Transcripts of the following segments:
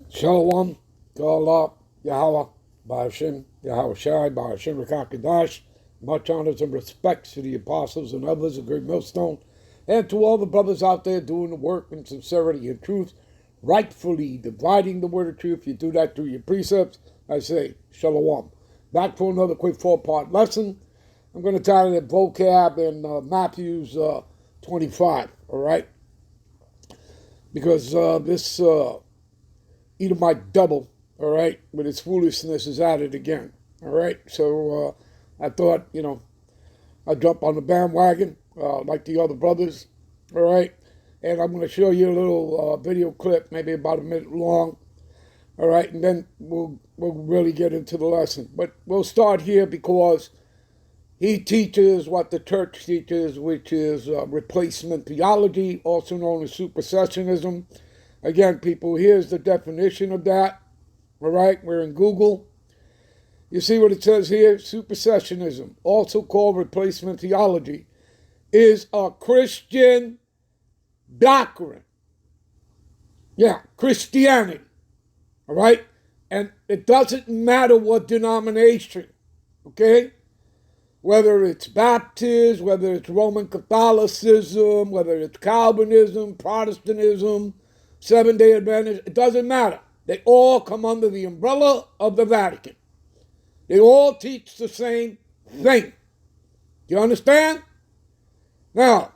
Shalom, God, Yahweh, Ba'ashem, Yahweh Shai, Ba'ashem Rakakadash. Much honors and respects to the apostles and others of Great Millstone, and to all the brothers out there doing the work in sincerity and truth, rightfully dividing the word of truth. You do that through your precepts. I say, Shalom. Back for another quick 4-part lesson. I'm going to title it Vocab in Matthew's 25, all right? Because this Edomite double, all right, with its foolishness is at it again, all right? So I thought, I'd jump on the bandwagon like the other brothers, all right? And I'm going to show you a little video clip, maybe about a minute long, all right? And then we'll really get into the lesson. But we'll start here because he teaches what the church teaches, which is replacement theology, also known as supersessionism. Again, people, here's the definition of that. All right, we're in Google. You see what it says here? Supersessionism, also called replacement theology, is a Christian doctrine. Yeah, Christianity. All right? And it doesn't matter what denomination, okay? Whether it's Baptist, whether it's Roman Catholicism, whether it's Calvinism, Protestantism, Seventh-day Adventist, it doesn't matter. They all come under the umbrella of the Vatican. They all teach the same thing. Do you understand? Now,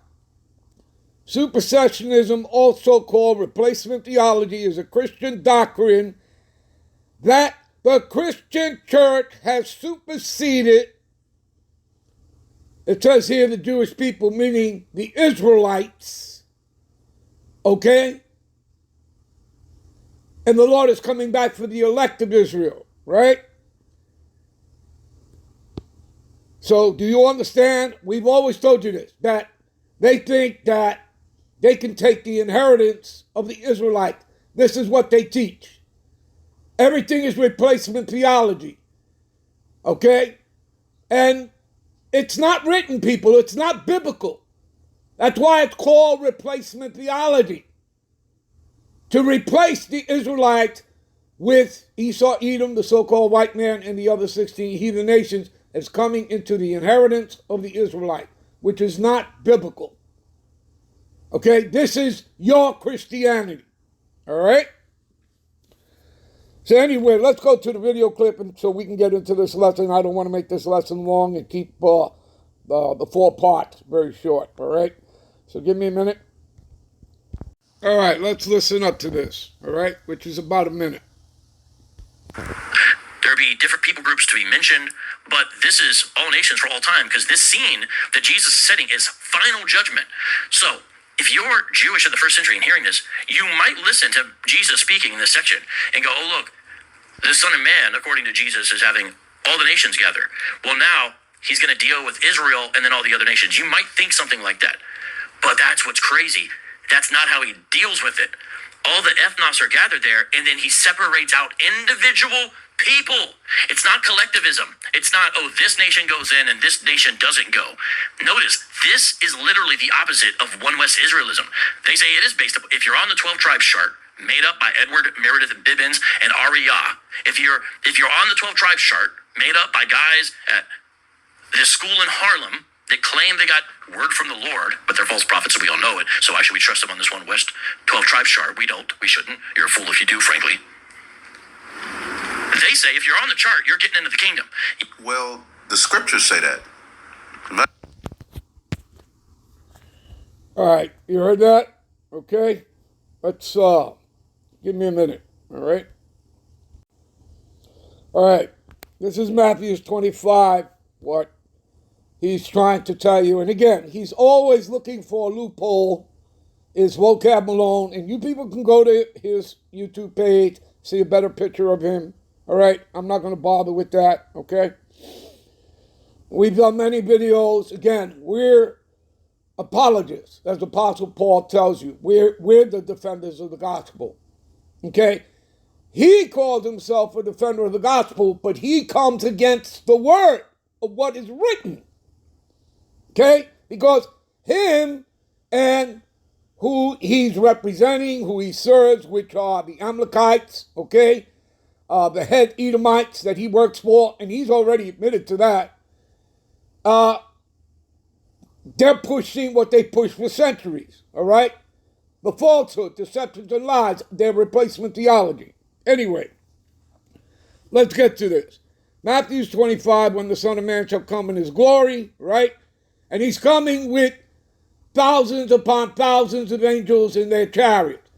supersessionism, also called replacement theology, is a Christian doctrine that the Christian church has superseded. It says here the Jewish people, meaning the Israelites, okay? And the Lord is coming back for the elect of Israel, right? So do you understand? We've always told you this, that they think that they can take the inheritance of the Israelite. This is what they teach. Everything is replacement theology, okay? And it's not written, people. It's not biblical. That's why it's called replacement theology. To replace the Israelites with Esau, Edom, the so-called white man, and the other 16 heathen nations as coming into the inheritance of the Israelite, which is not biblical. Okay, this is your Christianity. All right? So anyway, let's go to the video clip and so we can get into this lesson. I don't want to make this lesson long and keep the 4 parts very short, all right? So give me a minute. All right, let's listen up to this, all right, which is about a minute. There'll be different people groups to be mentioned, but this is all nations for all time, because this scene that Jesus is setting is final judgment. So if you're Jewish in the first century and hearing this, you might listen to Jesus speaking in this section and go, oh, look, the Son of Man, according to Jesus, is having all the nations gather. Well, now he's going to deal with Israel and then all the other nations. You might think something like that, but that's what's crazy. That's not how he deals with it. All the ethnos are gathered there, and then he separates out individual people. It's not collectivism. It's not, oh, this nation goes in and this nation doesn't go. Notice, this is literally the opposite of One West Israelism. They say it is based up, if you're on the 12 tribes chart, made up by Edward Meredith Bibbins and Ariah, if you're on the 12 tribes chart, made up by guys at this school in Harlem that claim they got word from the Lord, but they're false prophets, so we all know it. So why should we trust them on this One West 12 tribes chart? We don't. We shouldn't. You're a fool if you do, frankly. They say if you're on the chart, you're getting into the kingdom. Well, the scriptures say that. All right, you heard that? Okay, let's give me a minute. All right. All right, this is Matthew 25. What he's trying to tell you, and again, he's always looking for a loophole. Is Vocab Malone, and you people can go to his YouTube page, see a better picture of him. All right, I'm not going to bother with that, okay? We've done many videos. Again, we're apologists, as Apostle Paul tells you. We're the defenders of the gospel, okay? He calls himself a defender of the gospel, but he comes against the word of what is written, okay? Because him and who he's representing, who he serves, which are the Amalekites, okay? The head Edomites that he works for, and he's already admitted to that. They're pushing what they pushed for centuries, all right? The falsehood, deceptions, and lies, their replacement theology. Anyway, let's get to this. Matthew 25, when the Son of Man shall come in his glory, right? And he's coming with thousands upon thousands of angels in their chariots.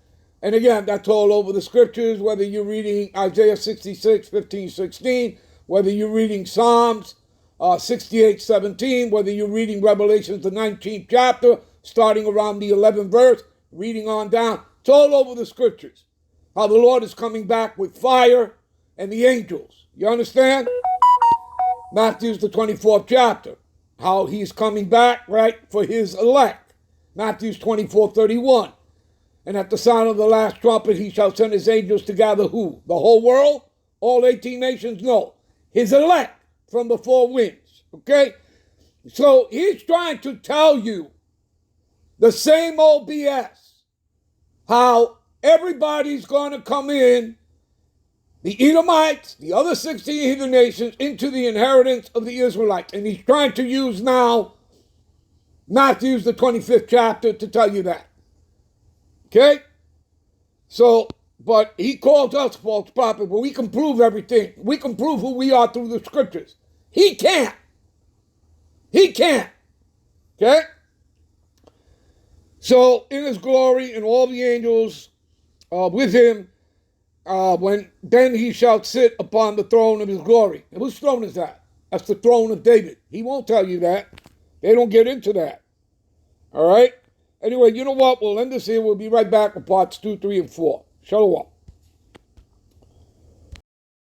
And again, that's all over the scriptures, whether you're reading Isaiah 66, 15, 16, whether you're reading Psalms 68, 17, whether you're reading Revelations, the 19th chapter, starting around the 11th verse, reading on down. It's all over the scriptures. How the Lord is coming back with fire and the angels. You understand? Matthew's the 24th chapter. How he's coming back, right, for his elect. Matthew's 24:31. And at the sound of the last trumpet, he shall send his angels to gather who? The whole world? All 18 nations? No. His elect from the four winds. Okay? So he's trying to tell you the same old BS. How everybody's going to come in, the Edomites, the other 16 heathen nations, into the inheritance of the Israelites. And he's trying to use now Matthew's the 25th chapter to tell you that. Okay? So, but he calls us false prophets, but we can prove everything. We can prove who we are through the scriptures. He can't. He can't. Okay? So, in his glory and all the angels with him, then he shall sit upon the throne of his glory. And whose throne is that? That's the throne of David. He won't tell you that. They don't get into that. All right? Anyway, you know what? We'll end this here. We'll be right back with parts 2, 3, and 4. Shalom.